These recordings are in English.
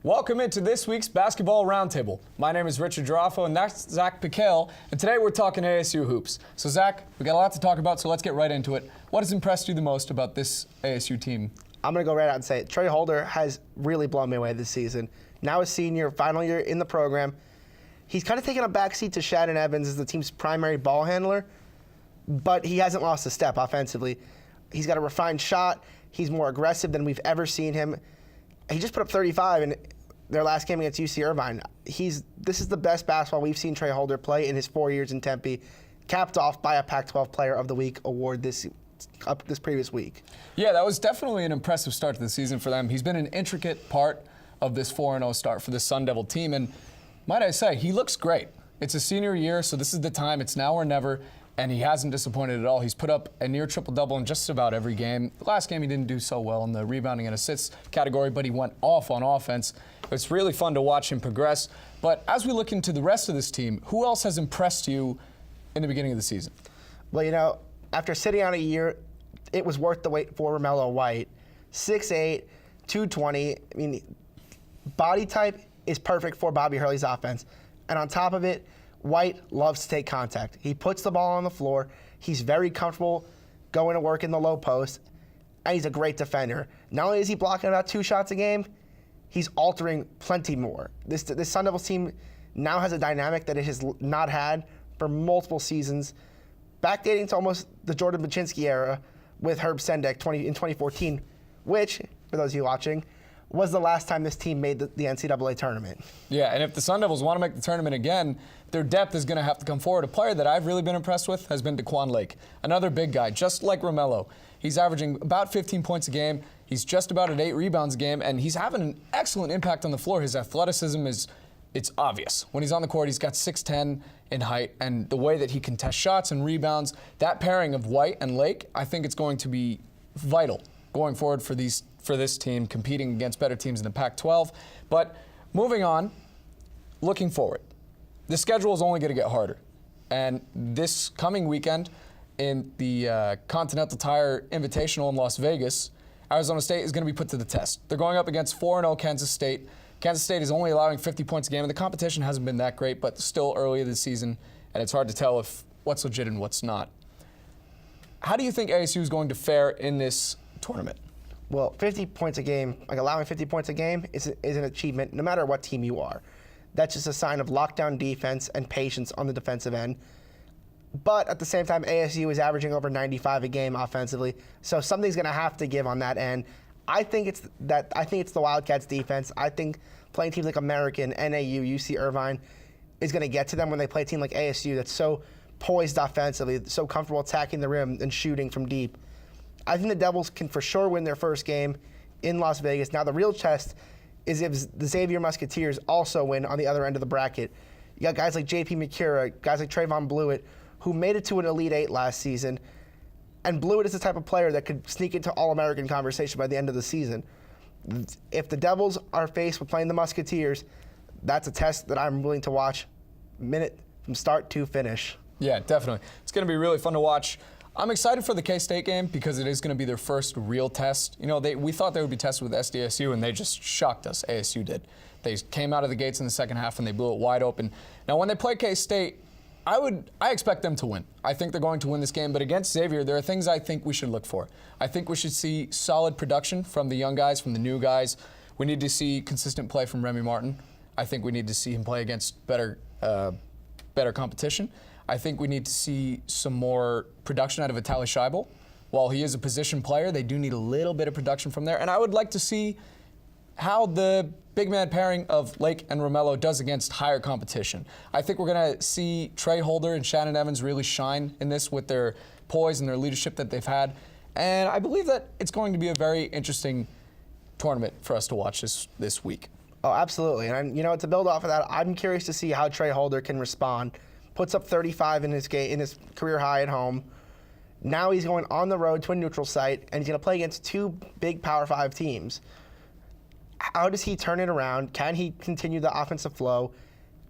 Welcome into this week's Basketball Roundtable. My name is Richard Geraffo, and that's Zach Pekale, and today we're talking ASU hoops. So Zach, we got a lot to talk about, so let's get right into it. What has impressed you the most about this ASU team? I'm going to go right out and say it. Trey Holder has really blown me away this season. Now a senior, final year in the program. He's kind of taken a backseat to Shannon Evans as the team's primary ball handler, but he hasn't lost a step offensively. He's got a refined shot. He's more aggressive than we've ever seen him. He just put up 35 in their last game against UC Irvine. This is the best basketball we've seen Trey Holder play in his 4 years in Tempe, capped off by a Pac-12 Player of the Week award this previous week. Yeah, that was definitely an impressive start to the season for them. He's been an intricate part of this 4-0 start for the Sun Devil team, and might I say, he looks great. It's a senior year, so this is the time. It's now or never. And he hasn't disappointed at all. He's put up a near triple-double in just about every game. The last game he didn't do so well in the rebounding and assists category, but he went off on offense. It's really fun to watch him progress. But as we look into the rest of this team, who else has impressed you in the beginning of the season? Well, you know, after sitting out a year, it was worth the wait for Romello White. 6'8", 220. I mean, body type is perfect for Bobby Hurley's offense. And on top of it, White loves to take contact. He puts the ball on the floor. He's very comfortable going to work in the low post, and he's a great defender. Not only is he blocking about 2 shots a game, he's altering plenty more. This Sun Devils team now has a dynamic that it has not had for multiple seasons, backdating to almost the Jordan Baczynski era with Herb Sendek in 2014, which, for those of you watching, was the last time this team made the NCAA tournament. Yeah, and if the Sun Devils want to make the tournament again, their depth is going to have to come forward. A player that I've really been impressed with has been Daquan Lake, another big guy, just like Romello. He's averaging about 15 points a game. He's just about at 8 rebounds a game, and he's having an excellent impact on the floor. His athleticism it's obvious. When he's on the court, he's got 6'10" in height, and the way that he contests shots and rebounds, that pairing of White and Lake, I think it's going to be vital going forward for this team, competing against better teams in the Pac-12. But moving on, looking forward, the schedule is only going to get harder. And this coming weekend in the Continental Tire Invitational in Las Vegas, Arizona State is going to be put to the test. They're going up against 4-0 Kansas State. Kansas State is only allowing 50 points a game, and the competition hasn't been that great, but still early this season, and it's hard to tell what's legit and what's not. How do you think ASU is going to fare in this tournament? Well, 50 points a game, like allowing 50 points a game is an achievement no matter what team you are. That's just a sign of lockdown defense and patience on the defensive end. But at the same time, ASU is averaging over 95 a game offensively, so something's going to have to give on that end. I think it's the Wildcats defense. I think playing teams like American, NAU, UC Irvine is going to get to them when they play a team like ASU that's so poised offensively, so comfortable attacking the rim and shooting from deep. I think the Devils can for sure win their first game in Las Vegas. Now, the real test is if the Xavier Musketeers also win on the other end of the bracket. You got guys like J.P. McCura, guys like Trayvon Blewett, who made it to an Elite Eight last season. And Blewett is the type of player that could sneak into All-American conversation by the end of the season. If the Devils are faced with playing the Musketeers, that's a test that I'm willing to watch minute from start to finish. Yeah, definitely. It's going to be really fun to watch. I'm excited for the K-State game because it is going to be their first real test. You know, we thought they would be tested with SDSU, and they just shocked us. ASU did. They came out of the gates in the second half, and they blew it wide open. Now, when they play K-State, I expect them to win. I think they're going to win this game, but against Xavier, there are things I think we should look for. I think we should see solid production from the young guys, from the new guys. We need to see consistent play from Remy Martin. I think we need to see him play against better competition. I think we need to see some more production out of Vitaly Scheibel. While he is a position player, they do need a little bit of production from there. And I would like to see how the big man pairing of Lake and Romello does against higher competition. I think we're going to see Trey Holder and Shannon Evans really shine in this with their poise and their leadership that they've had. And I believe that it's going to be a very interesting tournament for us to watch this week. Oh, absolutely. And, you know, to build off of that, I'm curious to see how Trey Holder can respond. Puts up 35 in his career high at home. Now he's going on the road to a neutral site, and he's going to play against 2 big Power 5 teams. How does he turn it around? Can he continue the offensive flow?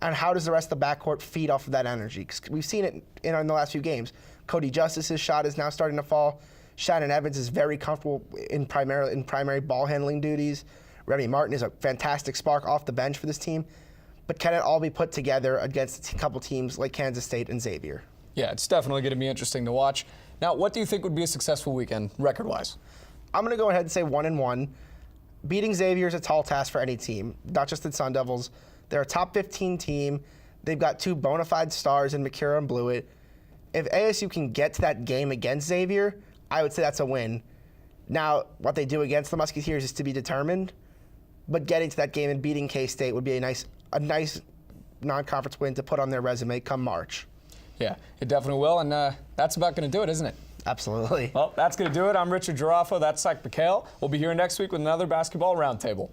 And how does the rest of the backcourt feed off of that energy? 'Cause we've seen it in the last few games. Cody Justice's shot is now starting to fall. Shannon Evans is very comfortable in primary ball handling duties. Remy Martin is a fantastic spark off the bench for this team. But can it all be put together against a couple teams like Kansas State and Xavier? Yeah, it's definitely going to be interesting to watch. Now, what do you think would be a successful weekend, record-wise? I'm going to go ahead and say 1-1. Beating Xavier is a tall task for any team, not just the Sun Devils. They're a top 15 team. They've got 2 bona fide stars in McCura and Blewett. If ASU can get to that game against Xavier, I would say that's a win. Now, what they do against the Musketeers is to be determined, but getting to that game and beating K-State would be a nice non-conference win to put on their resume come March. Yeah, it definitely will, and that's about going to do it, isn't it? Absolutely. Well, that's going to do it. I'm Richard Geraffo. That's Pekale. We'll be here next week with another Basketball Roundtable.